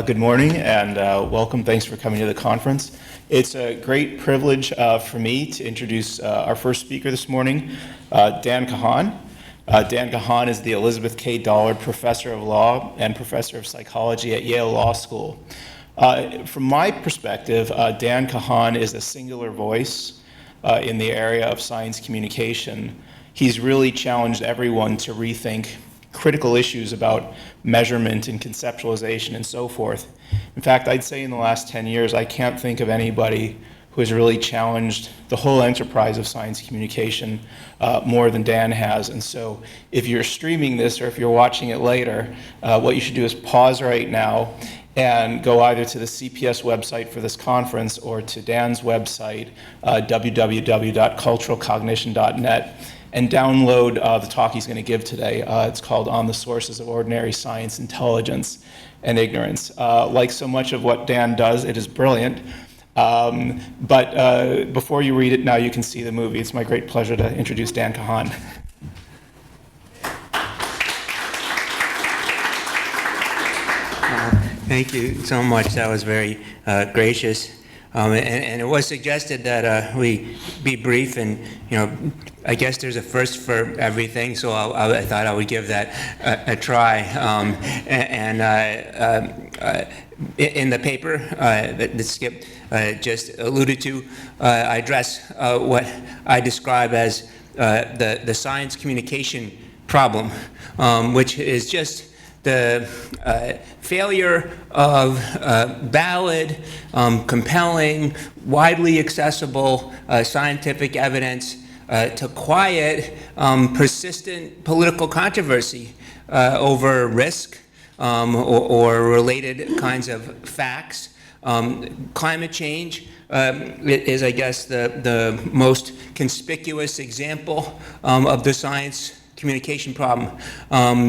Good morning and welcome. Thanks for coming to the conference. It's a great privilege for me to introduce our first speaker this morning, Dan Kahan. Dan Kahan is the Elizabeth K. Dollard Professor of Law and Professor of Psychology at Yale Law School. From my perspective, Dan Kahan is a singular voice in the area of science communication. He's really challenged everyone to rethink critical issues about measurement and conceptualization and so forth. In fact, I'd say in the last 10 years, I can't think of anybody who has really challenged the whole enterprise of science communication more than Dan has. And so if you're streaming this or if you're watching it later, what you should do is pause right now and go either to the CPS website for this conference or to Dan's website, www.culturalcognition.net, and download the talk he's going to give today. It's called On the Sources of Ordinary Science, Intelligence, and Ignorance. Like so much of what Dan does, it is brilliant. But before you read it, now you can see the movie. It's my great pleasure to introduce Dan Kahan. Thank you so much. That was very gracious. And it was suggested that we be brief, and I guess there's a first for everything, so I thought I would give that a try. In the paper that Skip just alluded to, I address what I describe as the science communication problem, which is just the failure of valid, compelling, widely accessible scientific evidence to quiet persistent political controversy over risk or related kinds of facts. Climate change is, I guess, the most conspicuous example of the science communication problem,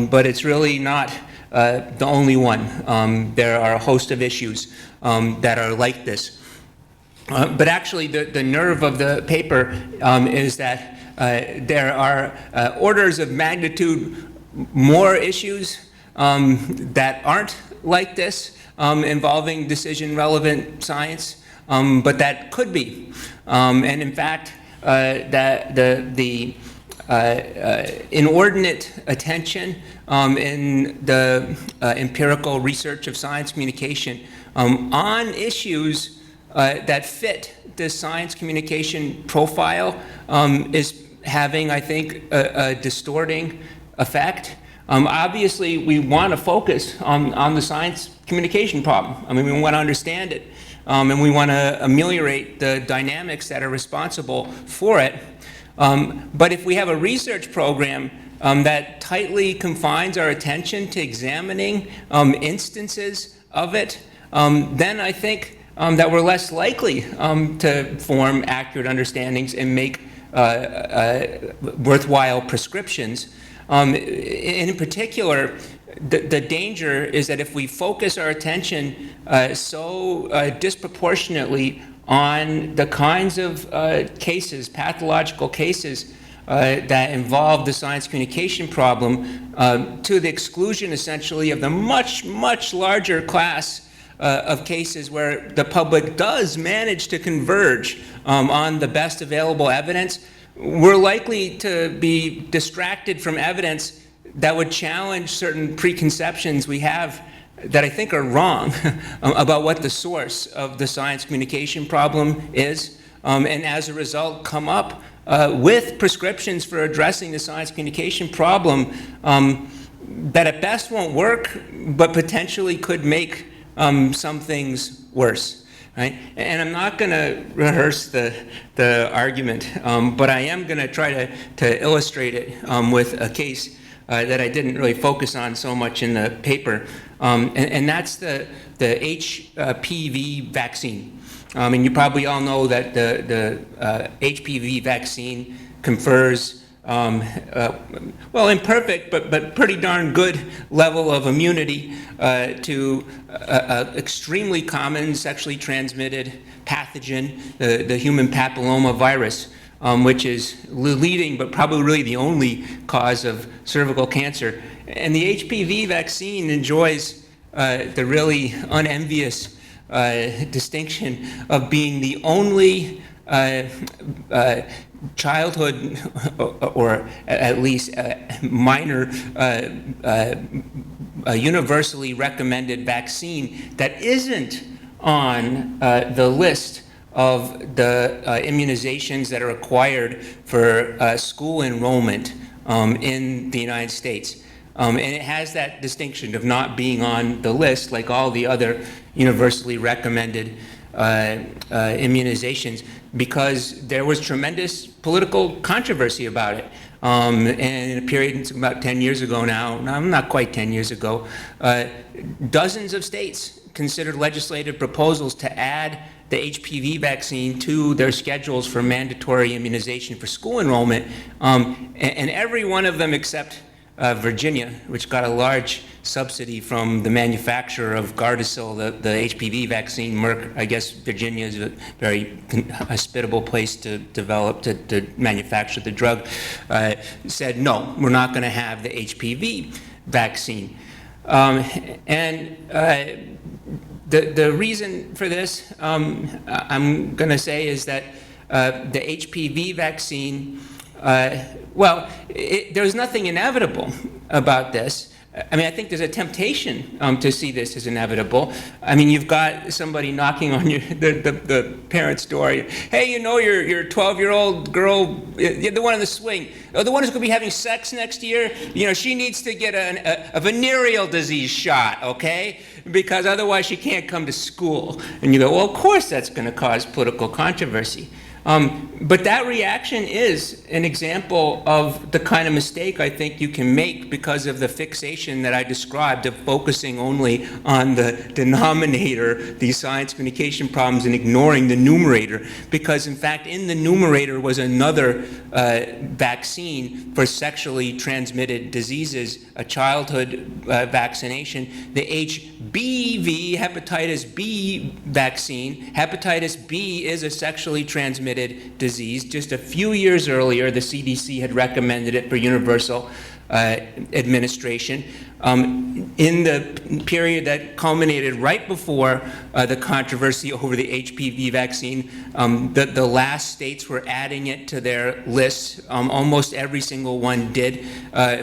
but it's really not the only one. There are a host of issues that are like this. But actually, the nerve of the paper is that there are orders of magnitude more issues that aren't like this involving decision-relevant science, but that could be. And in fact, that the inordinate attention in the empirical research of science communication on issues that fit the science communication profile is having, I think, a distorting effect. Obviously, we want to focus on the science communication problem. I mean, we want to understand it, and we want to ameliorate the dynamics that are responsible for it. But if we have a research program that tightly confines our attention to examining instances of it, then I think that we're less likely to form accurate understandings and make worthwhile prescriptions. In particular, the danger is that if we focus our attention so disproportionately on the kinds of cases, pathological cases, that involve the science communication problem to the exclusion, essentially, of the much, much larger class of cases where the public does manage to converge on the best available evidence, we're likely to be distracted from evidence that would challenge certain preconceptions we have that I think are wrong about what the source of the science communication problem is, and as a result come up with prescriptions for addressing the science communication problem that at best won't work, but potentially could make some things worse. Right? And I'm not going to rehearse the argument, but I am going to try to illustrate it with a case that I didn't really focus on so much in the paper, and that's the HPV vaccine. And you probably all know that the HPV vaccine confers well, imperfect, but pretty darn good level of immunity to extremely common sexually transmitted pathogen, the human papilloma virus, which is the leading but probably really the only cause of cervical cancer. And the HPV vaccine enjoys the really unenvious distinction of being the only childhood, or at least minor, universally recommended vaccine that isn't on the list of the immunizations that are required for school enrollment in the United States. And it has that distinction of not being on the list like all the other universally recommended immunizations, because there was tremendous political controversy about it. And in a period, it's about 10 years ago now, not quite 10 years ago, dozens of states considered legislative proposals to add the HPV vaccine to their schedules for mandatory immunization for school enrollment, and every one of them except Virginia, which got a large subsidy from the manufacturer of Gardasil, the HPV vaccine, Merck. I guess Virginia is a very hospitable place to manufacture the drug, said, no, we're not going to have the HPV vaccine. The reason for this, I'm going to say, is that the HPV vaccine, there's nothing inevitable about this. I mean, I think there's a temptation to see this as inevitable. I mean, you've got somebody knocking on the parent's door. Hey, you know, your 12-year-old girl, the one in the swing, the one who's going to be having sex next year, you know, she needs to get a venereal disease shot, okay? Because otherwise she can't come to school. And you go, well, of course that's going to cause political controversy. But that reaction is an example of the kind of mistake I think you can make because of the fixation that I described of focusing only on the denominator, these science communication problems, and ignoring the numerator. Because in fact, in the numerator was another vaccine for sexually transmitted diseases, a childhood vaccination, the HPV, hepatitis B vaccine. Hepatitis B is a sexually transmitted disease. Just a few years earlier, the CDC had recommended it for universal administration. In the period that culminated right before the controversy over the HPV vaccine, the last states were adding it to their lists. Almost every single one did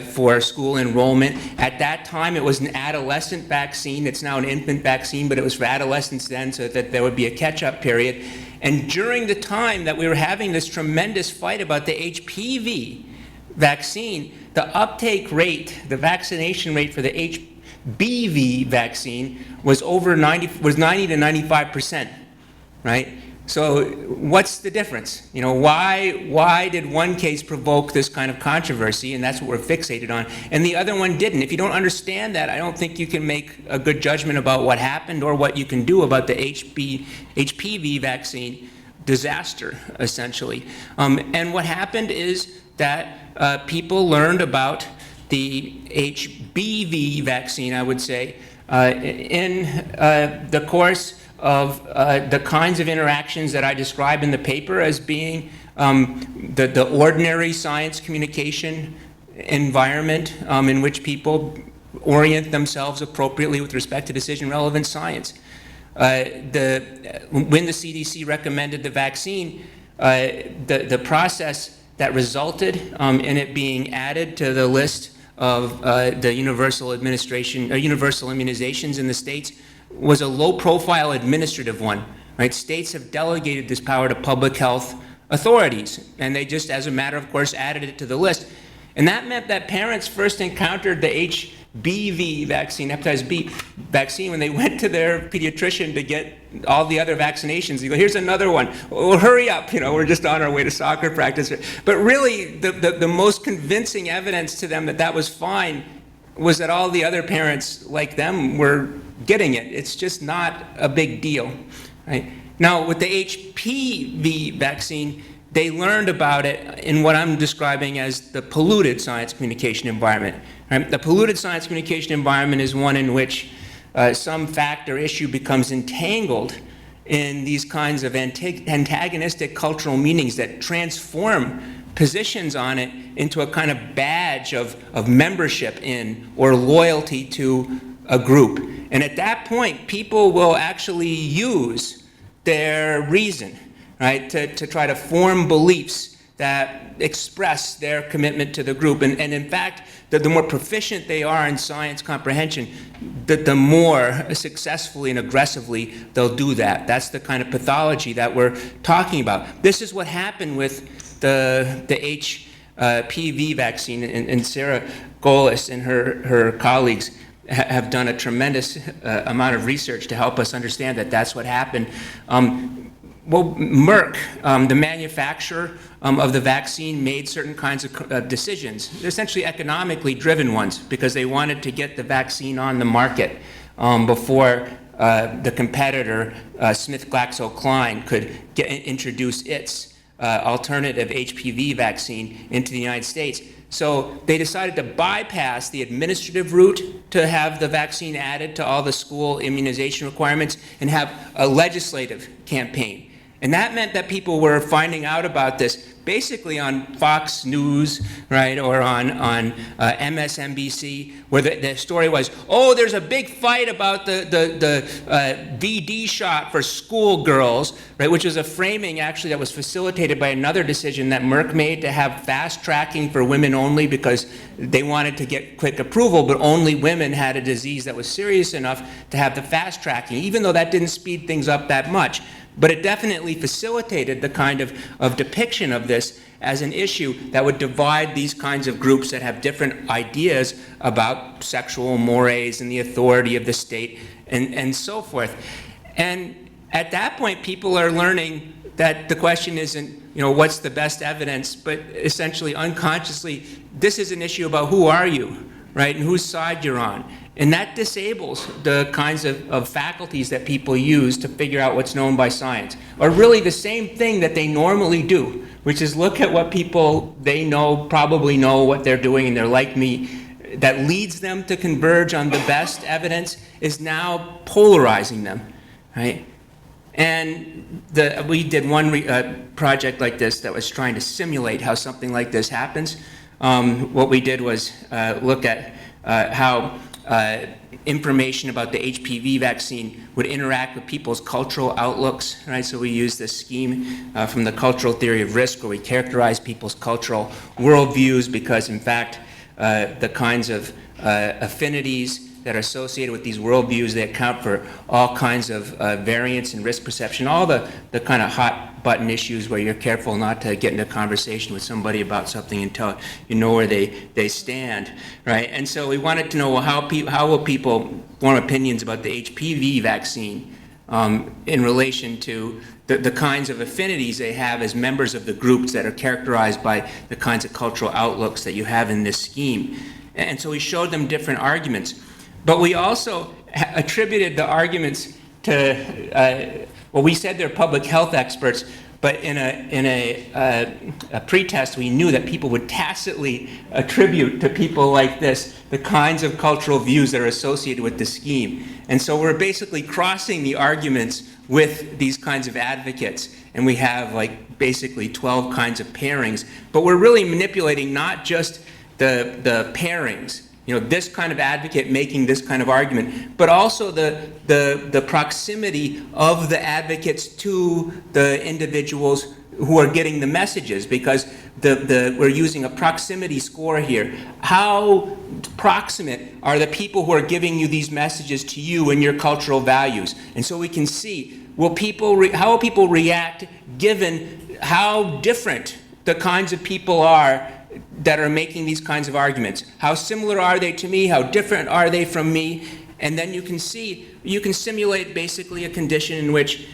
for school enrollment. At that time, it was an adolescent vaccine. It's now an infant vaccine, but it was for adolescents then, so that there would be a catch-up period. And during the time that we were having this tremendous fight about the HPV vaccine, the uptake rate, the vaccination rate for the HPV vaccine was over 90 to 95%, right? So what's the difference? You know, why did one case provoke this kind of controversy, and that's what we're fixated on, and the other one didn't? If you don't understand that, I don't think you can make a good judgment about what happened or what you can do about the HPV vaccine disaster, essentially. And what happened is that people learned about the HPV vaccine, I would say, in the course of the kinds of interactions that I describe in the paper as being the ordinary science communication environment in which people orient themselves appropriately with respect to decision-relevant science. When the CDC recommended the vaccine, the process that resulted in it being added to the list of the universal immunizations in the states was a low-profile administrative one. Right? States have delegated this power to public health authorities, and they just, as a matter of course, added it to the list. And that meant that parents first encountered the HPV vaccine, hepatitis B vaccine, when they went to their pediatrician to get all the other vaccinations. You go, here's another one. Well, hurry up, you know, we're just on our way to soccer practice. But really, the most convincing evidence to them that that was fine was that all the other parents, like them, were getting it. It's just not a big deal, right? Now, with the HPV vaccine, they learned about it in what I'm describing as the polluted science communication environment. Right? The polluted science communication environment is one in which some fact or issue becomes entangled in these kinds of antagonistic cultural meanings that transform positions on it into a kind of badge of membership in or loyalty to a group. And at that point, people will actually use their reason, right, to try to form beliefs that express their commitment to the group. And in fact, the more proficient they are in science comprehension, the more successfully and aggressively they'll do that. That's the kind of pathology that we're talking about. This is what happened with the HPV vaccine, and Sarah Golis and her colleagues have done a tremendous amount of research to help us understand that that's what happened. Well, Merck, the manufacturer of the vaccine, made certain kinds of decisions, essentially economically driven ones, because they wanted to get the vaccine on the market before the competitor, SmithKline, could introduce its alternative HPV vaccine into the United States. So they decided to bypass the administrative route to have the vaccine added to all the school immunization requirements and have a legislative campaign. And that meant that people were finding out about this basically on Fox News, right, or on MSNBC, where the story was, oh, there's a big fight about the VD shot for schoolgirls, right, which was a framing actually that was facilitated by another decision that Merck made to have fast tracking for women only, because they wanted to get quick approval, but only women had a disease that was serious enough to have the fast tracking, even though that didn't speed things up that much. But it definitely facilitated the kind of depiction of this as an issue that would divide these kinds of groups that have different ideas about sexual mores and the authority of the state and so forth. And at that point, people are learning that the question isn't, what's the best evidence, but essentially unconsciously, this is an issue about who are you, right, and whose side you're on. And that disables the kinds of faculties that people use to figure out what's known by science, or really the same thing that they normally do, which is look at what people they know, probably know what they're doing, and they're like me, that leads them to converge on the best evidence, is now polarizing them, right? And we did one project like this that was trying to simulate how something like this happens. What we did was look at how information about the HPV vaccine would interact with people's cultural outlooks, right? So we used this scheme from the cultural theory of risk, where we characterize people's cultural worldviews, because in fact, the kinds of affinities that are associated with these worldviews, they account for all kinds of variance in risk perception, all the kind of hot button issues where you're careful not to get into a conversation with somebody about something until you know where they stand, right? And so we wanted to know, well, how will people form opinions about the HPV vaccine in relation to the kinds of affinities they have as members of the groups that are characterized by the kinds of cultural outlooks that you have in this scheme. And so we showed them different arguments. But we also attributed the arguments to, we said they're public health experts, but in a pretest, we knew that people would tacitly attribute to people like this the kinds of cultural views that are associated with the scheme. And so we're basically crossing the arguments with these kinds of advocates, and we have basically 12 kinds of pairings. But we're really manipulating not just the pairings, this kind of advocate making this kind of argument, but also the proximity of the advocates to the individuals who are getting the messages, because we're using a proximity score here. How proximate are the people who are giving you these messages to you and your cultural values? And so we can see, how will people react given how different the kinds of people are that are making these kinds of arguments? How similar are they to me? How different are they from me? And then you can simulate basically a condition in which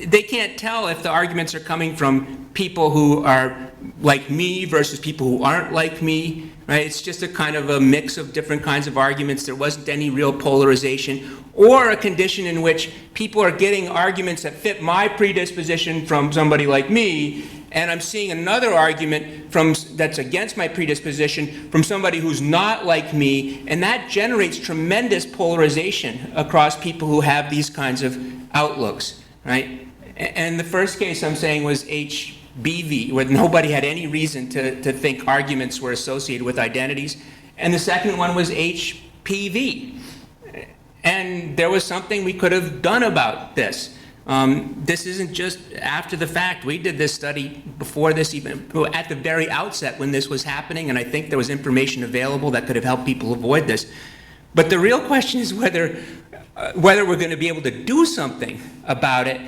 they can't tell if the arguments are coming from people who are like me versus people who aren't like me, right? It's just a kind of a mix of different kinds of arguments. There wasn't any real polarization. Or a condition in which people are getting arguments that fit my predisposition from somebody like me, and I'm seeing another argument that's against my predisposition from somebody who's not like me, and that generates tremendous polarization across people who have these kinds of outlooks, right? And the first case I'm saying was HBV, where nobody had any reason to think arguments were associated with identities, and the second one was HPV. And And there was something we could have done about this. This isn't just after the fact. We did this study before this even, at the very outset when this was happening, and I think there was information available that could have helped people avoid this. But the real question is whether we're going to be able to do something about it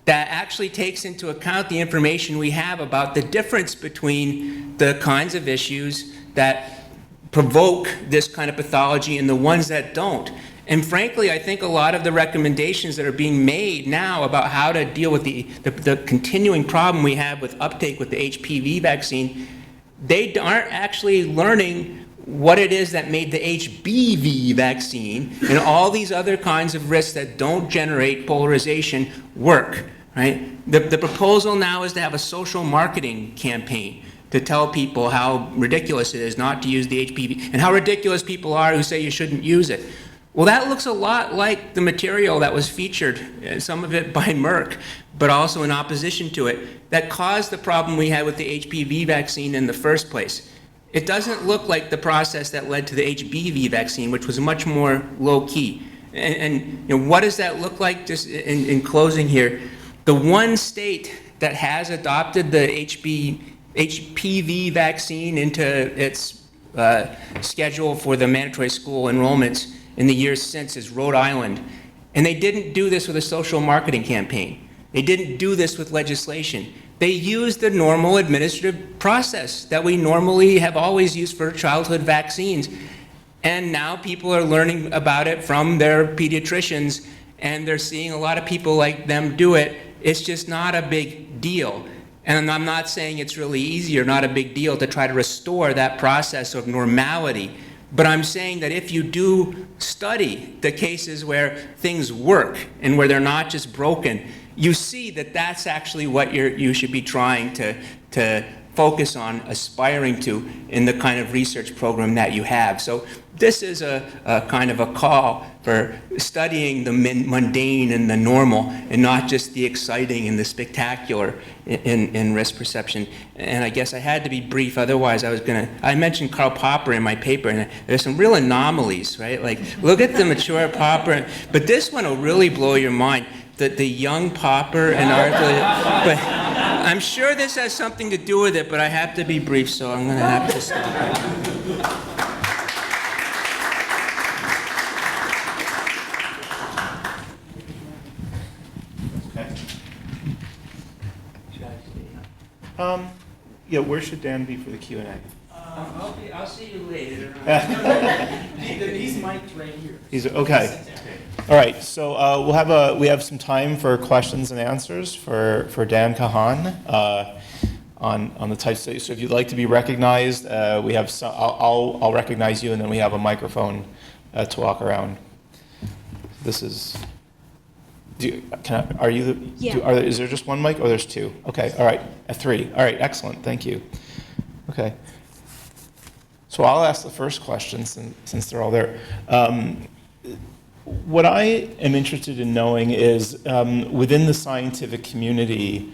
that actually takes into account the information we have about the difference between the kinds of issues that provoke this kind of pathology and the ones that don't. And frankly, I think a lot of the recommendations that are being made now about how to deal with the continuing problem we have with uptake with the HPV vaccine, they aren't actually learning what it is that made the HPV vaccine and all these other kinds of risks that don't generate polarization work, right? The proposal now is to have a social marketing campaign to tell people how ridiculous it is not to use the HPV and how ridiculous people are who say you shouldn't use it. Well, that looks a lot like the material that was featured, some of it by Merck, but also in opposition to it, that caused the problem we had with the HPV vaccine in the first place. It doesn't look like the process that led to the HPV vaccine, which was much more low-key. And you know, what does that look like, just in closing here? The one state that has adopted the HPV vaccine into its schedule for the mandatory school enrollments in the years since is Rhode Island. And they didn't do this with a social marketing campaign. They didn't do this with legislation. They used the normal administrative process that we normally have always used for childhood vaccines. And now people are learning about it from their pediatricians, and they're seeing a lot of people like them do it. It's just not a big deal. And I'm not saying it's really easy or not a big deal to try to restore that process of normality. But I'm saying that if you do study the cases where things work and where they're not just broken, you see that that's actually what you should be trying to focus on, aspiring to in the kind of research program that you have. So this is a kind of a call for studying the mundane and the normal and not just the exciting and the spectacular in risk perception. And I guess I had to be brief, otherwise I mentioned Karl Popper in my paper, and there's some real anomalies, right? Like, look at the mature Popper, but this one will really blow your mind. The young Popper and but I'm sure this has something to do with it, but I have to be brief, so I'm going to have to stop. Yeah, where should Dan be for the Q&A? I'll see you later. He's mic'd right here. He's okay. All right, so we have some time for questions and answers for Dan Kahan on the types. So if you'd like to be recognized, we have some, I'll recognize you, and then we have a microphone to walk around. This is. Are you the? Yeah. Is there just one mic, or there's two? Okay. All right. 3. All right. Excellent. Thank you. Okay. So I'll ask the first question since they're all there. What I am interested in knowing is, within the scientific community,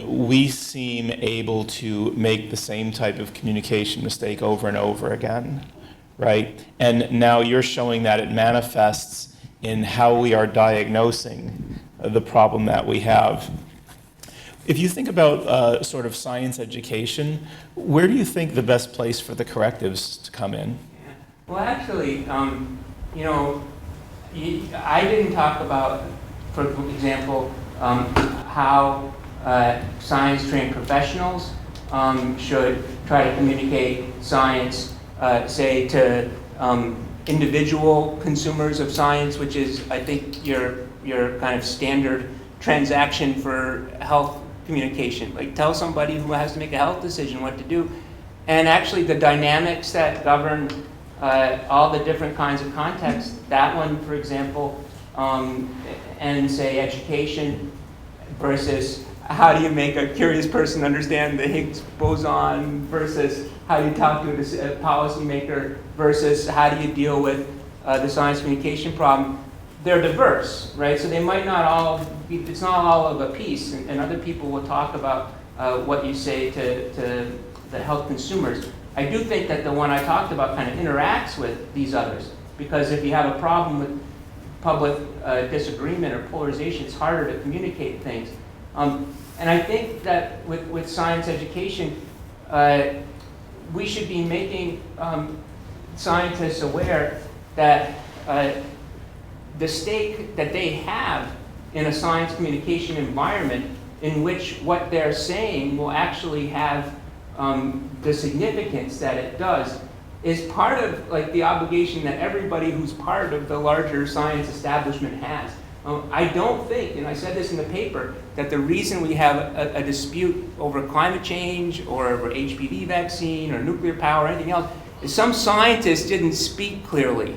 we seem able to make the same type of communication mistake over and over again, right? And now you're showing that it manifests in how we are diagnosing the problem that we have. If you think about sort of science education, where do you think the best place for the correctives to come in? Well, actually, you know, I didn't talk about, for example, how science-trained professionals should try to communicate science, say, to individual consumers of science, which is, I think, your kind of standard transaction for health communication. Like, tell somebody who has to make a health decision what to do. And actually, the dynamics that govern all the different kinds of contexts, that one, for example, and say education versus how do you make a curious person understand the Higgs boson versus how do you talk to a policymaker versus how do you deal with the science communication problem, they're diverse, right? So they might not all be, it's not all of a piece, and other people will talk about what you say to the health consumers. I do think that the one I talked about kind of interacts with these others, because if you have a problem with public disagreement or polarization, it's harder to communicate things. And I think that with science education, we should be making scientists aware that the stake that they have in a science communication environment in which what they're saying will actually have the significance that it does is part of like the obligation that everybody who's part of the larger science establishment has. I don't think, and I said this in the paper, that the reason we have a dispute over climate change or over HPV vaccine or nuclear power or anything else is some scientists didn't speak clearly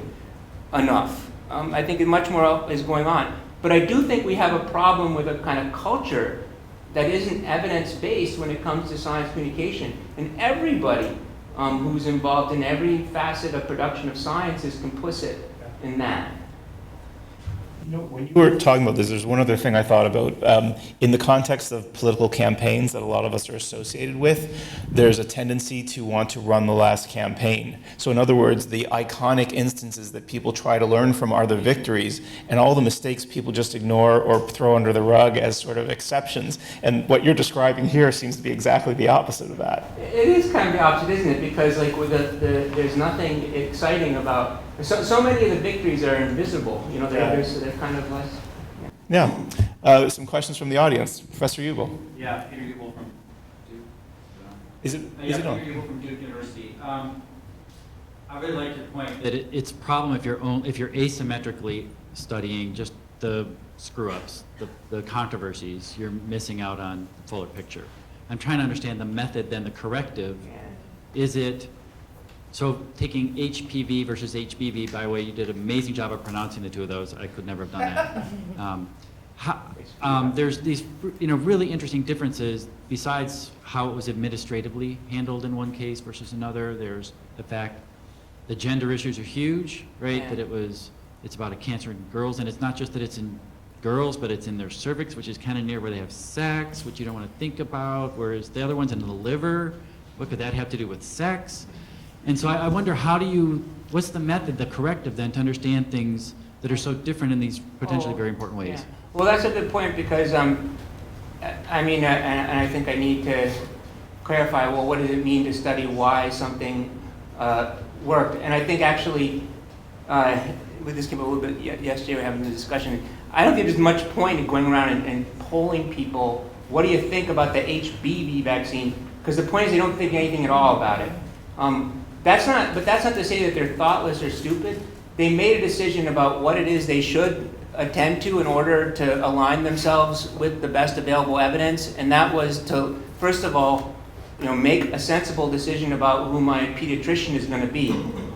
enough. I think much more is going on. But I do think we have a problem with a kind of culture that isn't evidence-based when it comes to science communication. And everybody who's involved in every facet of production of science is complicit in that. You know, when you were talking about this, there's one other thing I thought about. In the context of political campaigns that a lot of us are associated with, there's a tendency to want to run the last campaign. So in other words, the iconic instances that people try to learn from are the victories, and all the mistakes people just ignore or throw under the rug as sort of exceptions. And what you're describing here seems to be exactly the opposite of that. It is kind of the opposite, isn't it? Because like with there's nothing exciting about. So many of the victories are invisible. You know, they're kind of less. Yeah. Some questions from the audience. Professor Ubel. Yeah, Peter Ubel from Duke. Is it Peter on? Ubel from Duke University. I really like your point That it's a problem if you're asymmetrically studying just the screw-ups, the controversies, you're missing out on the fuller picture. I'm trying to understand the method, then the corrective. Is it, so taking HPV versus HBV, by the way, you did an amazing job of pronouncing the two of those. I could never have done that. There's these really interesting differences besides how it was administratively handled in one case versus another. There's the fact the gender issues are huge, right? Yeah. That it's about a cancer in girls, and it's not just that it's in girls, but it's in their cervix, which is kind of near where they have sex, which you don't want to think about, whereas the other one's in the liver. What could that have to do with sex? And so I wonder, what's the method, the corrective then, to understand things that are so different in these potentially very important ways? Yeah. Well, that's a good point because, and I think I need to clarify, well, what does it mean to study why something worked? And I think actually, with this came a little bit yesterday, we were having the discussion. I don't think there's much point in going around and polling people, what do you think about the HPV vaccine? Because the point is they don't think anything at all about it. That's not to say that they're thoughtless or stupid. They made a decision about what it is they should attend to in order to align themselves with the best available evidence, and that was to, first of all, make a sensible decision about who my pediatrician is going to be.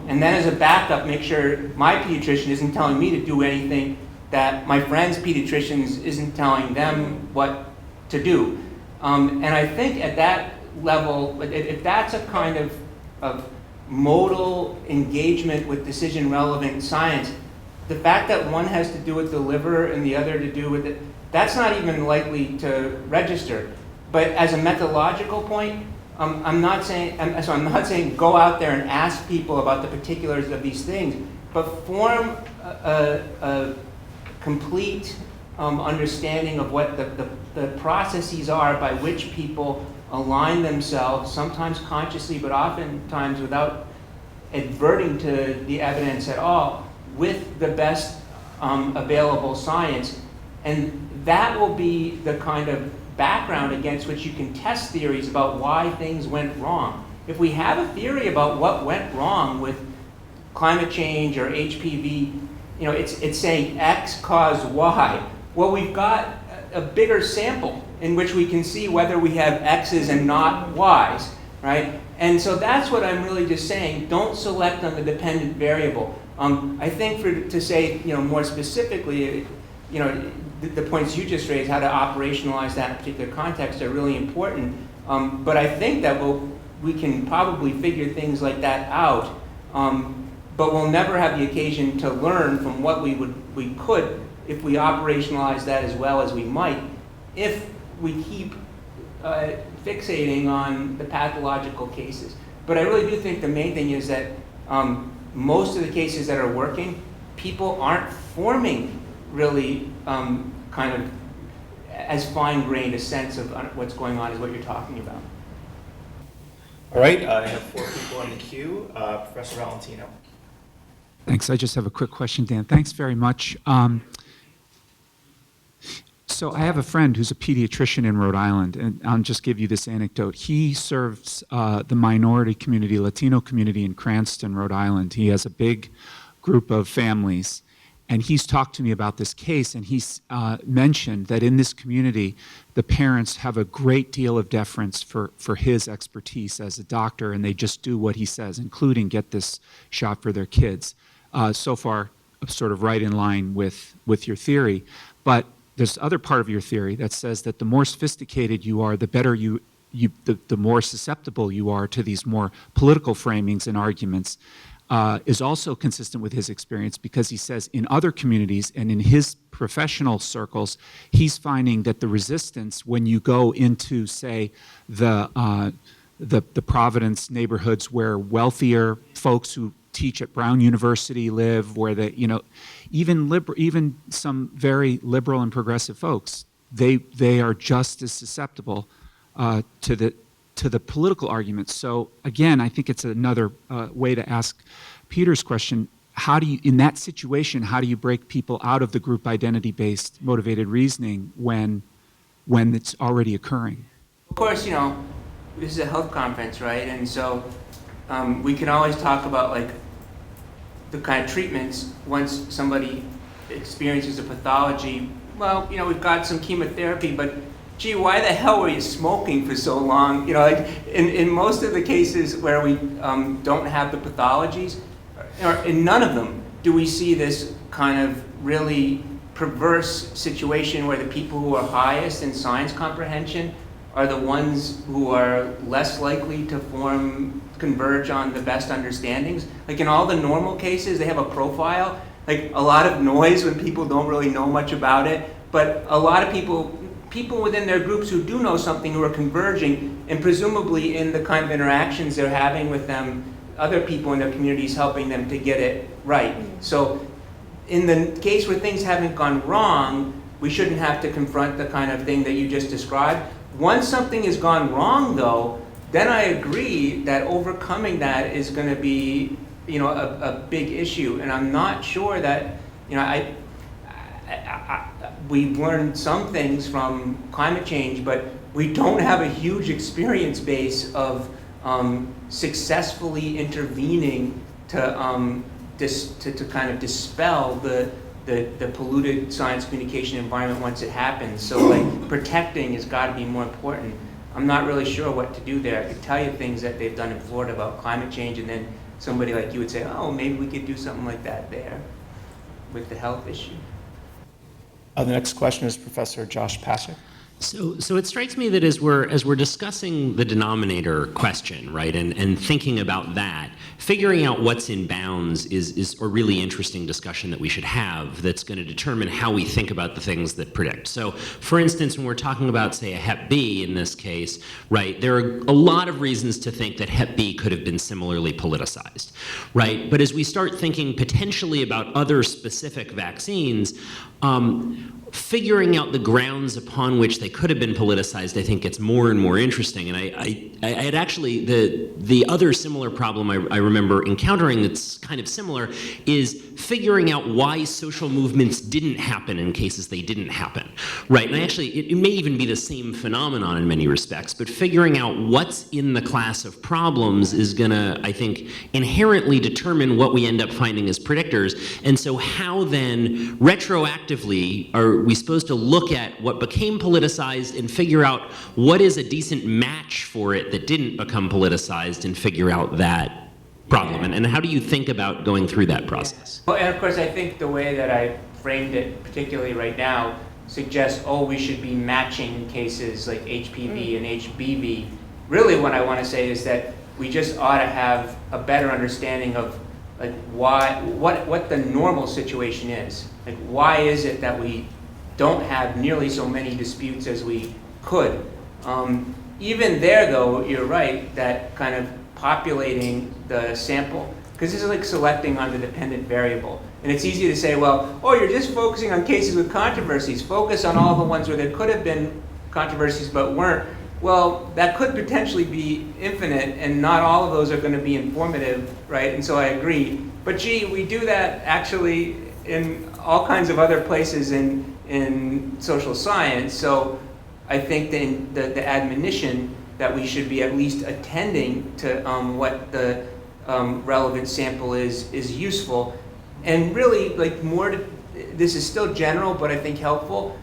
And then as a backup, make sure my pediatrician isn't telling me to do anything that my friend's pediatricians isn't telling them what to do. And I think at that level, if that's a kind of modal engagement with decision-relevant science, the fact that one has to do with the liver and the other to do with it, that's not even likely to register. But as a methodological point, I'm not saying go out there and ask people about the particulars of these things, but form a complete understanding of what the processes are by which people align themselves, sometimes consciously, but oftentimes without adverting to the evidence at all, with the best available science. And that will be the kind of background against which you can test theories about why things went wrong. If we have a theory about what went wrong with climate change or HPV, it's saying X caused Y. Well, we've got a bigger sample in which we can see whether we have X's and not Y's, right? And so that's what I'm really just saying. Don't select on the dependent variable. I think to say, more specifically, the points you just raised, how to operationalize that in a particular context are really important. But I think that we can probably figure things like that out. But we'll never have the occasion to learn from what we could if we operationalize that as well as we might, if we keep fixating on the pathological cases. But I really do think the main thing is that most of the cases that are working, people aren't forming really kind of as fine-grained a sense of what's going on as what you're talking about. All right, I have 4 people in the queue. Professor Valentino. Thanks. I just have a quick question, Dan. Thanks very much. So I have a friend who's a pediatrician in Rhode Island, and I'll just give you this anecdote. He serves the minority community, Latino community in Cranston, Rhode Island. He has a big group of families, and he's talked to me about this case, and he's mentioned that in this community, the parents have a great deal of deference for his expertise as a doctor, and they just do what he says, including get this shot for their kids. So far, sort of right in line with your theory. But there's other part of your theory that says that the more sophisticated you are, the better the more susceptible you are to these more political framings and arguments, is also consistent with his experience, because he says in other communities and in his professional circles, he's finding that the resistance when you go into, say, the Providence neighborhoods where wealthier folks who teach at Brown University live, where even some very liberal and progressive folks, they are just as susceptible to the political arguments. So again, I think it's another way to ask Peter's question. How do you, in that situation, how do you break people out of the group identity-based motivated reasoning when it's already occurring? Of course, this is a health conference, right? And so we can always talk about like the kind of treatments once somebody experiences a pathology. Well, we've got some chemotherapy, but gee, why the hell were you smoking for so long? Like in most of the cases where we don't have the pathologies, or in none of them do we see this kind of really perverse situation where the people who are highest in science comprehension are the ones who are less likely to converge on the best understandings. Like in all the normal cases, they have a profile, like a lot of noise when people don't really know much about it, but a lot of people within their groups who do know something who are converging, and presumably in the kind of interactions they're having with them, other people in their communities helping them to get it right. So in the case where things haven't gone wrong, we shouldn't have to confront the kind of thing that you just described. Once something has gone wrong, though, then I agree that overcoming that is going to be, a big issue. And I'm not sure that, we've learned some things from climate change, but we don't have a huge experience base of successfully intervening to kind of dispel the polluted science communication environment once it happens. So like protecting has got to be more important. I'm not really sure what to do there. I could tell you things that they've done in Florida about climate change, and then somebody like you would say, oh, maybe we could do something like that there with the health issue. The next question is Professor Josh Pasek. So it strikes me that as we're discussing the denominator question, right, and thinking about that, figuring out what's in bounds is a really interesting discussion that we should have that's going to determine how we think about the things that predict. So, for instance, when we're talking about, say, a Hep B in this case, right, there are a lot of reasons to think that Hep B could have been similarly politicized, right? But as we start thinking potentially about other specific vaccines, figuring out the grounds upon which they could have been politicized, I think, gets more and more interesting. And I had actually, the other similar problem I remember encountering that's kind of similar is figuring out why social movements didn't happen in cases they didn't happen, right? And it may even be the same phenomenon in many respects, but figuring out what's in the class of problems is gonna, I think, inherently determine what we end up finding as predictors. And so how then, retroactively, are we supposed to look at what became politicized and figure out what is a decent match for it that didn't become politicized and figure out that problem? And how do you think about going through that process? Well, and of course, I think the way that I framed it, particularly right now, suggests, we should be matching cases like HPV and HBV. Really what I want to say is that we just ought to have a better understanding of like what the normal situation is. Like why is it that we don't have nearly so many disputes as we could? Even there, though, you're right, that kind of populating the sample, because this is like selecting on the dependent variable. And it's easy to say, well, oh, you're just focusing on cases with controversies. Focus on all the ones where there could have been controversies but weren't. Well, that could potentially be infinite, and not all of those are going to be informative, right? And so I agree. But gee, we do that actually in all kinds of other places in social science. So I think the admonition that we should be at least attending to what the relevant sample is useful. And really, like this is still general, but I think helpful.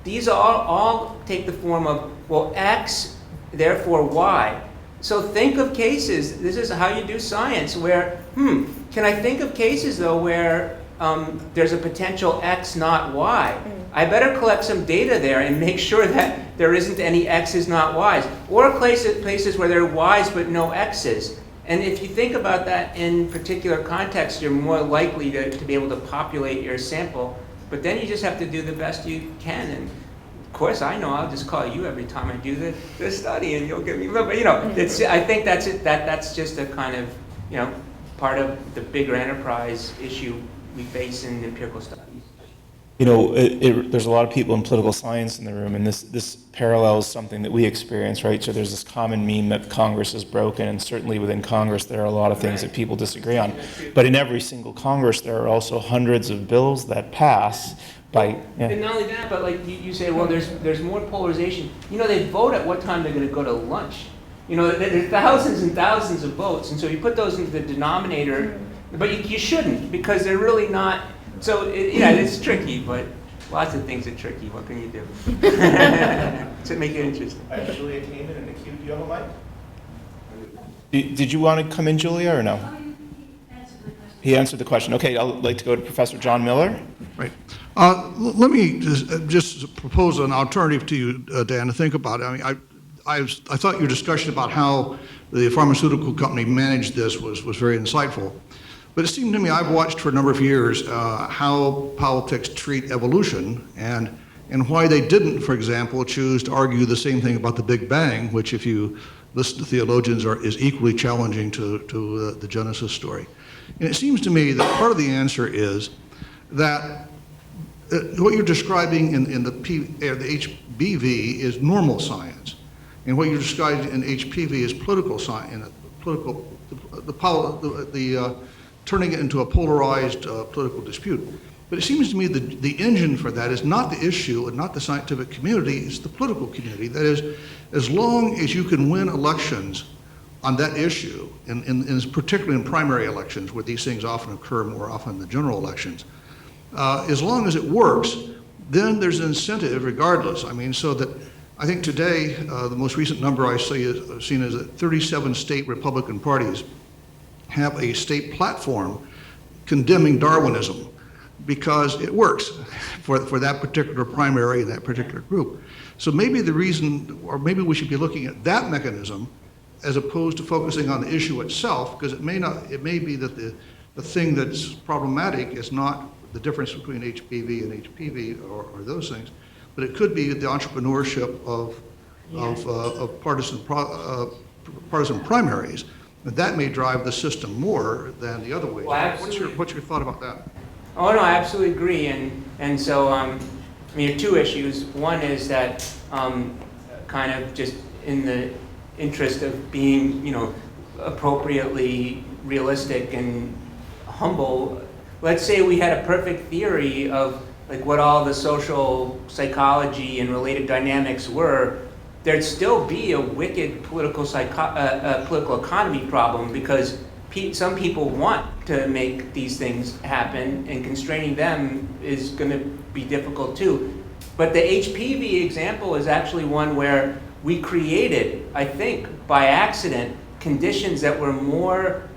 These all take the form of, well, X, therefore Y. So think of cases, this is how you do science, where, can I think of cases though where there's a potential X not Y? I better collect some data there and make sure that there isn't any X's not Y's. Or places where there are Y's but no X's. And if you think about that in particular contexts, you're more likely to be able to populate your sample. But then you just have to do the best you can. And of course, I know I'll just call you every time I do the study, and you'll give me. But I think that's it. That's just a kind of part of the bigger enterprise issue we face in empirical studies. There's a lot of people in political science in the room, and this parallels something that we experience, right? So there's this common meme that Congress is broken, and certainly within Congress there are a lot of things that people disagree on. But in every single Congress there are also hundreds of bills that pass by... And not only that, but like you say, well, there's more polarization. They vote at what time they're going to go to lunch. There's thousands and thousands of votes, and so you put those into the denominator, but you shouldn't, because they're really not... So, it's tricky, but lots of things are tricky. What can you do? To make it interesting. Julia came in the queue. Do you have a mic? Did you want to come in, Julia, or no? He answered the question. Okay, I'd like to go to Professor John Miller. Right. Let me just propose an alternative to you, Dan, to think about. I mean, I thought your discussion about how the pharmaceutical company managed this was very insightful. But it seemed to me, I've watched for a number of years how politics treat evolution and why they didn't, for example, choose to argue the same thing about the Big Bang, which if you listen to theologians is equally challenging to the Genesis story. And it seems to me that part of the answer is that what you're describing in the HBV is normal science. And what you're describing in HPV is political science, turning it into a polarized political dispute. But it seems to me that the engine for that is not the issue and not the scientific community, it's the political community. That is, as long as you can win elections on that issue, and particularly in primary elections where these things often occur more often than general elections, as long as it works, then there's an incentive regardless. I mean, so that I think today, the most recent number I've seen is that 37 state Republican parties have a state platform condemning Darwinism because it works for that particular primary and that particular group. So maybe the reason, or maybe we should be looking at that mechanism as opposed to focusing on the issue itself, because it may be that the thing that's problematic is not the difference between HPV and HPV or those things, but it could be the entrepreneurship of partisan primaries. That may drive the system more than the other way. Well, what's your thought about that? Oh no, I absolutely agree, and so there are two issues. One is that kind of just in the interest of being appropriately realistic and humble. Let's say we had a perfect theory of like what all the social psychology and related dynamics were. There'd still be a wicked political economy problem because some people want to make these things happen, and constraining them is going to be difficult too. But the HPV example is actually one where we created, I think, by accident, conditions that were more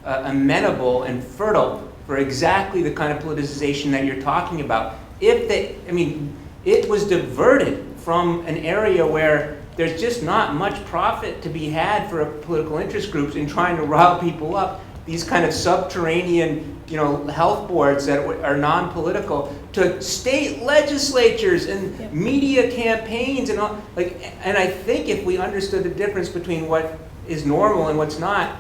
amenable and fertile for exactly the kind of politicization that you're talking about. It was diverted from an area where there's just not much profit to be had for political interest groups in trying to rile people up. These kind of subterranean, health boards that are non-political, to state legislatures and media campaigns and all. And I think if we understood the difference between what is normal and what's not,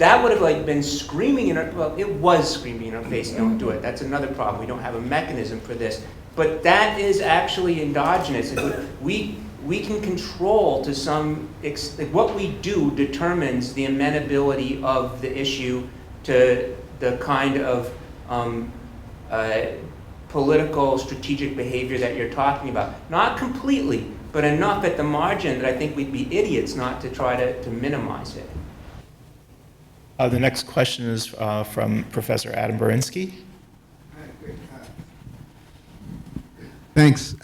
that would have like been screaming in our, well, it was screaming in our face, don't do it. That's another problem. We don't have a mechanism for this. But that is actually endogenous. We can control to some extent, what we do determines the amenability of the issue to the kind of political strategic behavior that you're talking about. Not completely, but enough at the margin that I think we'd be idiots not to try to minimize it. The next question is from Professor Adam Berinsky. Thanks.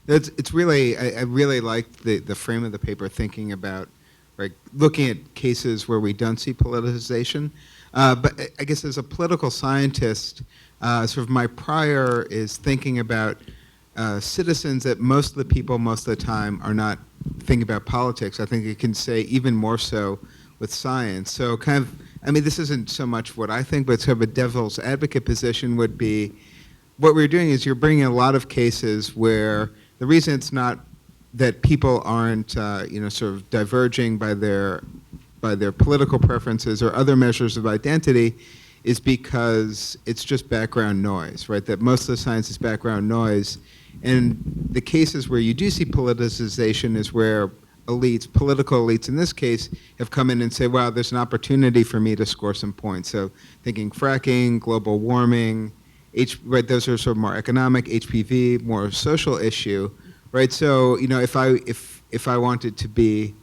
It's really, I really liked the frame of the paper, thinking about, right, looking at cases where we don't see politicization. But I guess as a political scientist, sort of my prior is thinking about citizens that most of the people, most of the time, are not thinking about politics. I think you can say even more so with science. So kind of, I mean, this isn't so much what I think, but sort of a devil's advocate position would be, what we're doing is you're bringing a lot of cases where the reason it's not that people aren't, sort of diverging by their political preferences or other measures of identity is because it's just background noise, right? That most of the science is background noise. And the cases where you do see politicization is where elites, political elites in this case, have come in and say, wow, there's an opportunity for me to score some points. So thinking fracking, global warming, right, those are sort of more economic, HPV, more social issue, right? So, if I wanted to be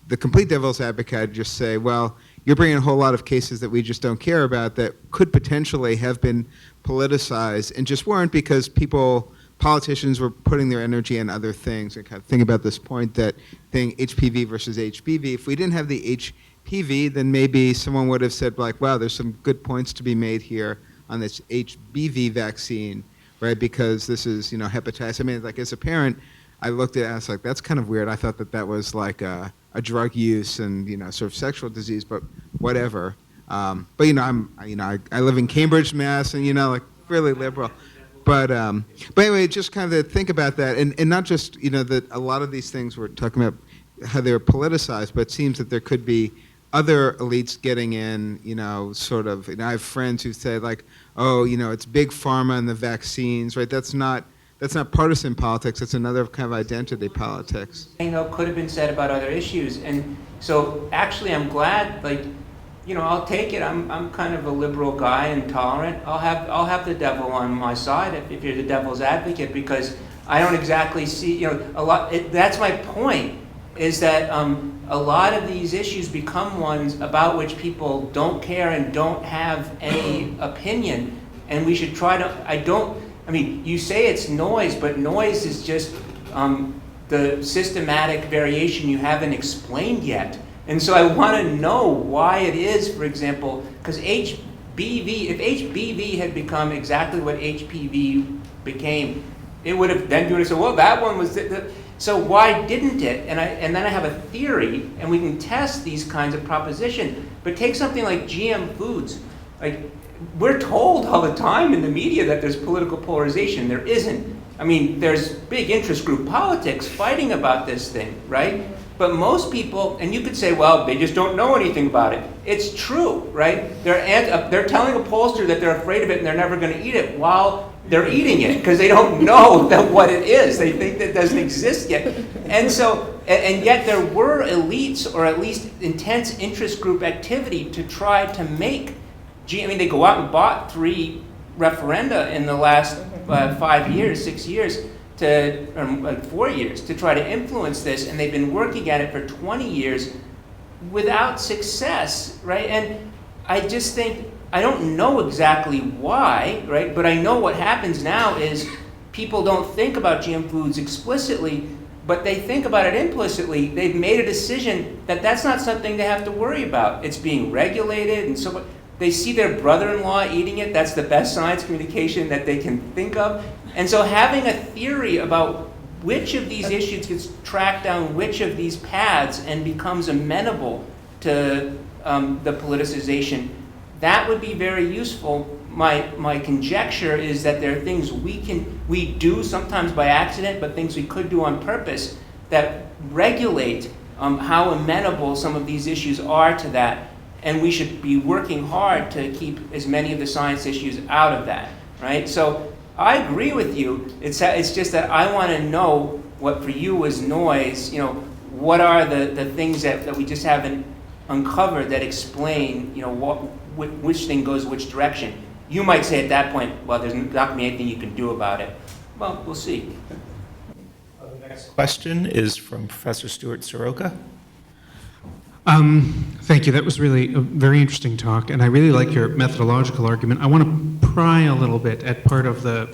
the complete devil's advocate, I'd just say, well, you're bringing a whole lot of cases that we just don't care about that could potentially have been politicized and just weren't because politicians were putting their energy in other things. I kind of think about this point that thing, HPV versus HBV. If we didn't have the HPV, then maybe someone would have said, like, wow, there's some good points to be made here on this HPV vaccine, right? Because this is, hepatitis. I mean, like, as a parent, I looked at it and I was like, that's kind of weird. I thought that was like a drug use and, sort of sexual disease, but whatever. But, I live in Cambridge, Mass, and, like, really liberal. But anyway, just kind of to think about that, and not just, that a lot of these things we're talking about, how they're politicized, but it seems that there could be other elites getting in, sort of, I have friends who say, like, oh, it's big pharma and the vaccines, right? That's not partisan politics, it's another kind of identity politics. Could have been said about other issues. And so actually I'm glad, like, I'll take it. I'm kind of a liberal guy and tolerant. I'll have the devil on my side if you're the devil's advocate, because I don't exactly see, a lot. That's my point, is that a lot of these issues become ones about which people don't care and don't have any opinion, and we should try to. You say it's noise, but noise is just the systematic variation you haven't explained yet. And so I want to know why it is, for example, because if HBV had become exactly what HPV became, it would have, then you would have said, well, that one was, so why didn't it? And then I have a theory, and we can test these kinds of propositions. But take something like GM foods. Like, we're told all the time in the media that there's political polarization. There isn't. There's big interest group politics fighting about this thing, right? But most people, and you could say, well, they just don't know anything about it. It's true, right? They're telling a pollster that they're afraid of it and they're never going to eat it while they're eating it because they don't know what it is. They think that it doesn't exist yet. And so, and yet there were elites, or at least intense interest group activity to try to make, they go out and bought 3 referenda in the last 5 years, 6 years, 4 years to try to influence this, and they've been working at it for 20 years without success, right? And I just think, I don't know exactly why, right? But I know what happens now is people don't think about GM foods explicitly, but they think about it implicitly. They've made a decision that that's not something they have to worry about. It's being regulated, and so they see their brother-in-law eating it. That's the best science communication that they can think of. And so having a theory about which of these issues gets tracked down which of these paths and becomes amenable to the politicization, that would be very useful. My conjecture is that there are things we do sometimes by accident, but things we could do on purpose that regulate how amenable some of these issues are to that. and we should be working hard to keep as many of the science issues out of that, right? So I agree with you. It's just that I want to know what for you was noise. You know, what are the things that we just haven't uncovered that explain, you know, which thing goes which direction. You might say at that point, well, there's not going to be anything you can do about it. Well, we'll see. The next question is from Professor Stuart Soroka. Thank you. That was really a very interesting talk, and I really like your methodological argument. I want to pry a little bit at part of the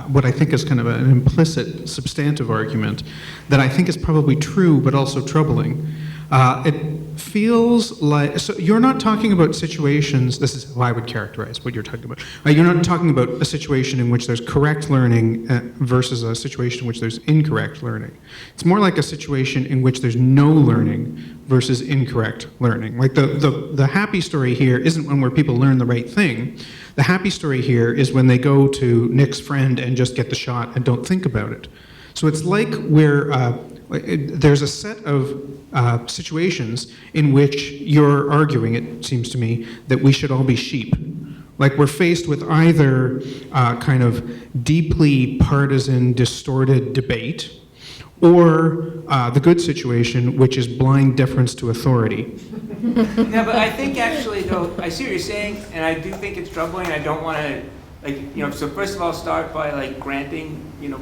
what I think is kind of an implicit substantive argument that I think is probably true but also troubling. It feels like, so you're not talking about situations, this is how I would characterize what you're talking about. You're not talking about a situation in which there's correct learning versus a situation in which there's incorrect learning. It's more like a situation in which there's no learning versus incorrect learning. Like the happy story here isn't one where people learn the right thing. The happy story here is when they go to Nick's friend and just get the shot and don't think about it. So it's like there's a set of situations in which you're arguing, it seems to me, that we should all be sheep. Like we're faced with either kind of deeply partisan, distorted debate, or the good situation, which is blind deference to authority. Yeah, but I think actually, though, I see what you're saying, and I do think it's troubling. I don't want to, like, you know, so first of all, start by, like, granting, you know,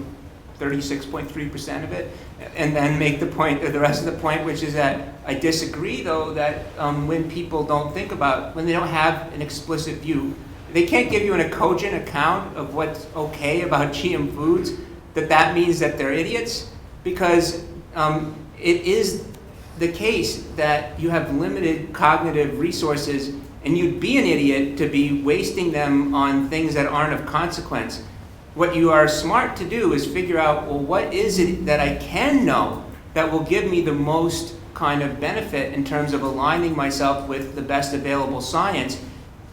36.3% of it, and then make the point, or the rest of the point, which is that I disagree, though, that when people don't think about, when they don't have an explicit view, they can't give you a cogent account of what's okay about GM foods, that means that they're idiots, because it is the case that you have limited cognitive resources, and you'd be an idiot to be wasting them on things that aren't of consequence. What you are smart to do is figure out, well, what is it that I can know that will give me the most kind of benefit in terms of aligning myself with the best available science.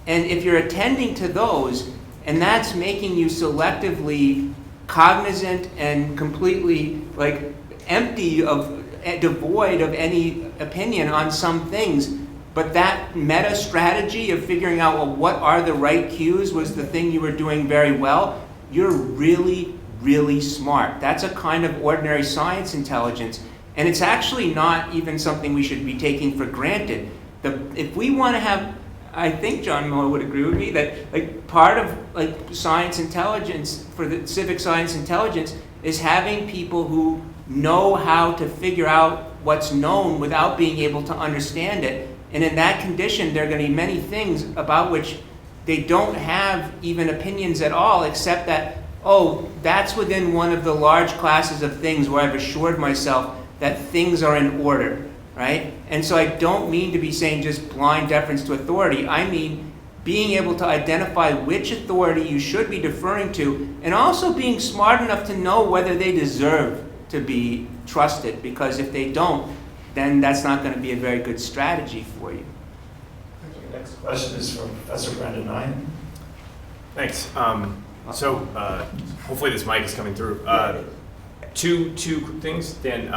And if you're attending to those, and that's making you selectively cognizant and completely like devoid of any opinion on some things, but that meta strategy of figuring out, well, what are the right cues was the thing you were doing very well, you're really, really smart. That's a kind of ordinary science intelligence. And it's actually not even something we should be taking for granted. If we want to have, I think John Miller would agree with me, that like part of like science intelligence, for the civic science intelligence, is having people who know how to figure out what's known without being able to understand it. And in that condition, there are going to be many things about which they don't have even opinions at all, except that, oh, that's within one of the large classes of things where I've assured myself that things are in order, right? And so I don't mean to be saying just blind deference to authority. I mean being able to identify which authority you should be deferring to, and also being smart enough to know whether they deserve to be trusted, because if they don't, then that's not going to be a very good strategy for you. The next question is from Professor Brendan Ryan. Thanks. Hopefully this mic is coming through. Two things, Dan.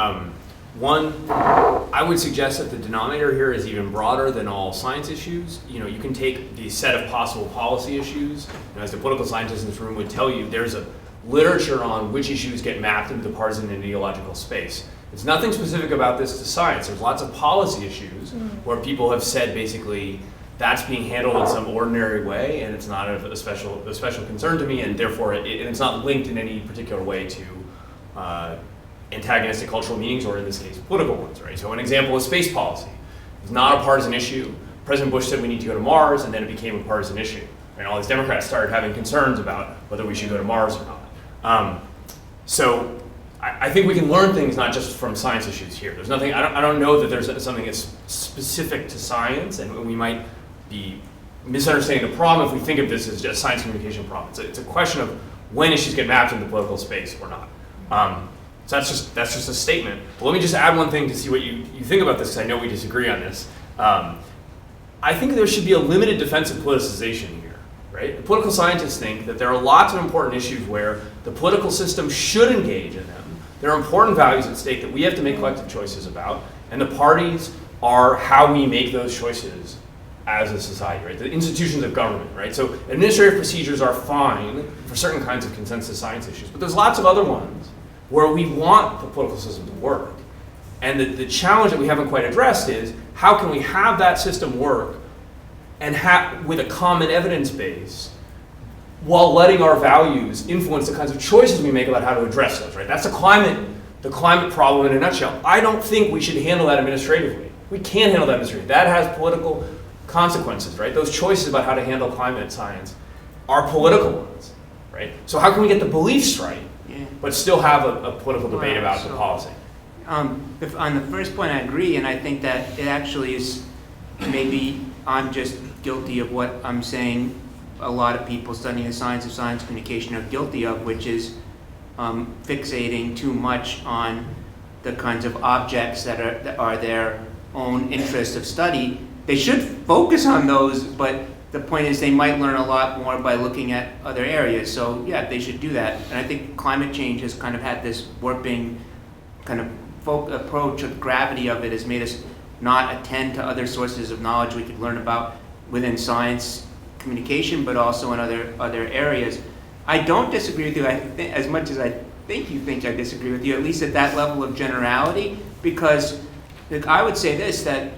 One, I would suggest that the denominator here is even broader than all science issues. You know, you can take the set of possible policy issues. You know, as the political scientists in this room would tell you, there's a literature on which issues get mapped into the partisan and ideological space. There's nothing specific about this to science. There's lots of policy issues where people have said basically that's being handled in some ordinary way, and it's not a special concern to me, and therefore it's not linked in any particular way to antagonistic cultural meanings, or in this case, political ones, right? So an example is space policy. It's not a partisan issue. President Bush said we need to go to Mars, and then it became a partisan issue. And all these Democrats started having concerns about whether we should go to Mars or not. So I think we can learn things not just from science issues here. There's nothing, I don't know that there's something that's specific to science, and we might be misunderstanding the problem if we think of this as just a science communication problem. It's a question of when issues get mapped into political space or not. So that's just a statement. But let me just add one thing to see what you think about this, because I know we disagree on this. I think there should be a limited defense of politicization here, right? The political scientists think that there are lots of important issues where the political system should engage in them. There are important values at stake that we have to make collective choices about, and the parties are how we make those choices as a society, right? The institutions of government, right? So administrative procedures are fine for certain kinds of consensus science issues, but there's lots of other ones where we want the political system to work. And the challenge that we haven't quite addressed is how can we have that system work and with a common evidence base while letting our values influence the kinds of choices we make about how to address those, right? That's the climate problem in a nutshell. I don't think we should handle that administratively. We can't handle that administratively. That has political consequences, right? Those choices about how to handle climate science are political ones, right? So how can we get the beliefs right, but still have a political debate about the policy? On the first point, I agree, and I think that it actually is, maybe I'm just guilty of what I'm saying a lot of people studying the science of science communication are guilty of, which is fixating too much on the kinds of objects that are their own interest of study. They should focus on those, but the point is they might learn a lot more by looking at other areas. So yeah, they should do that. And I think climate change has kind of had this warping kind of approach, or the gravity of it has made us not attend to other sources of knowledge we could learn about within science communication, but also in other areas. I don't disagree with you as much as I think you think I disagree with you, at least at that level of generality, because I would say this, that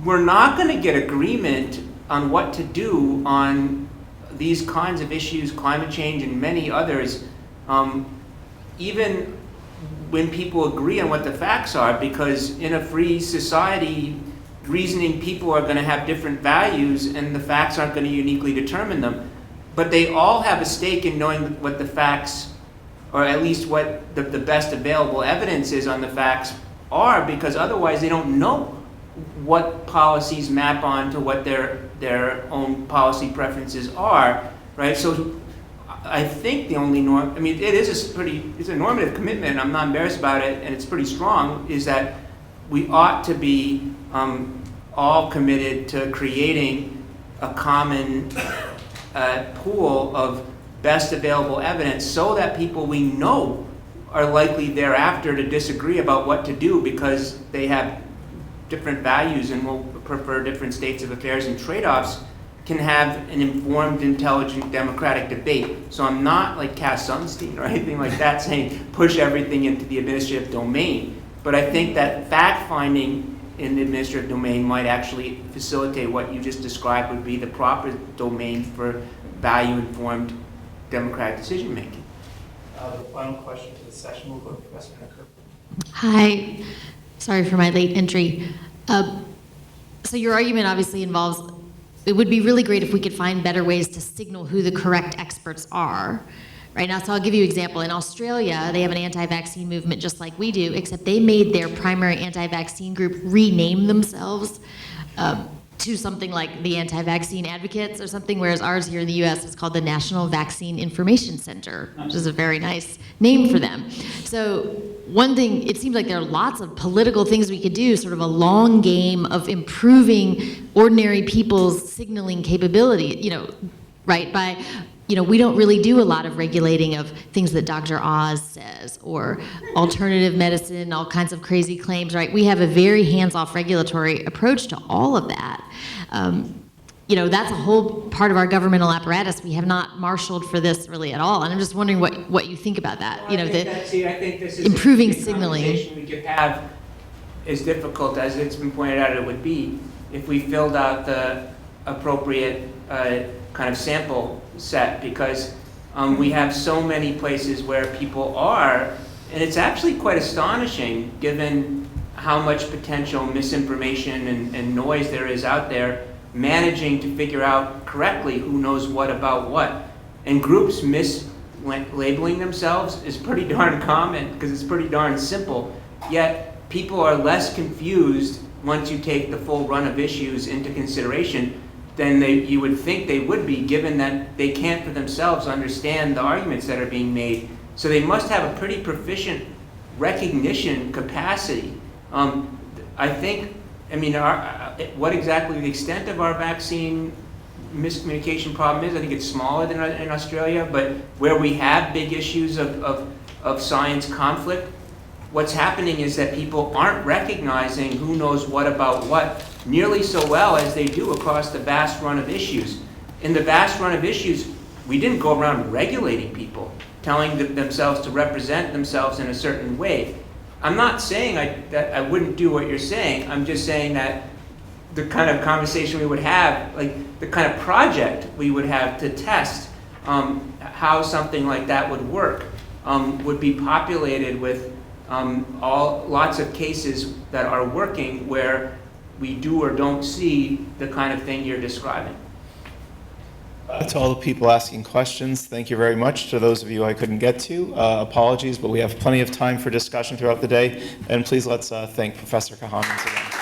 we're not going to get agreement on what to do on these kinds of issues, climate change and many others, even when people agree on what the facts are, because in a free society, reasoning people are going to have different values and the facts aren't going to uniquely determine them. But they all have a stake in knowing what the facts, or at least what the best available evidence is on the facts are, because otherwise they don't know what policies map on to what their own policy preferences are, right? So I think the only norm, I mean, it's a normative commitment, I'm not embarrassed about it, and it's pretty strong, is that we ought to be all committed to creating a common pool of best available evidence so that people we know are likely thereafter to disagree about what to do because they have different values and will prefer different states of affairs and trade-offs, can have an informed, intelligent, democratic debate. So I'm not like Cass Sunstein or anything like that saying push everything into the administrative domain. But I think that fact-finding in the administrative domain might actually facilitate what you just described would be the proper domain for value-informed democratic decision-making. The final question to the session will go to Professor Hecker. Hi. Sorry for my late entry. So your argument obviously involves, it would be really great if we could find better ways to signal who the correct experts are. Right now, so I'll give you an example. In Australia, they have an anti-vaccine movement just like we do, except they made their primary anti-vaccine group rename themselves to something like the anti-vaccine advocates or something, whereas ours here in the US is called the National Vaccine Information Center, which is a very nice name for them. So one thing, it seems like there are lots of political things we could do, sort of a long game of improving ordinary people's signaling capability, right? By, we don't really do a lot of regulating of things that Dr. Oz says, or alternative medicine, all kinds of crazy claims, right? We have a very hands-off regulatory approach to all of that. That's a whole part of our governmental apparatus we have not marshaled for this really at all. And I'm just wondering what you think about that. Well, I think this is improving a signaling conversation we could have, as difficult as it's been pointed out it would be, if we filled out the appropriate kind of sample set, because we have so many places where people are, and it's actually quite astonishing given how much potential misinformation and noise there is out there, managing to figure out correctly who knows what about what. And groups mislabeling themselves is pretty darn common because it's pretty darn simple, yet people are less confused once you take the full run of issues into consideration than you would think they would be, given that they can't for themselves understand the arguments that are being made. So they must have a pretty proficient recognition capacity. What exactly the extent of our vaccine miscommunication problem is, I think it's smaller than in Australia, but where we have big issues of science conflict, what's happening is that people aren't recognizing who knows what about what nearly so well as they do across the vast run of issues. In the vast run of issues, we didn't go around regulating people, telling themselves to represent themselves in a certain way. I'm not saying that I wouldn't do what you're saying. I'm just saying that the kind of conversation we would have, like the kind of project we would have to test how something like that would work, would be populated with lots of cases that are working where we do or don't see the kind of thing you're describing. To all the people asking questions, thank you very much. To those of you I couldn't get to, apologies, but we have plenty of time for discussion throughout the day. And please let's thank Professor Kahan once again.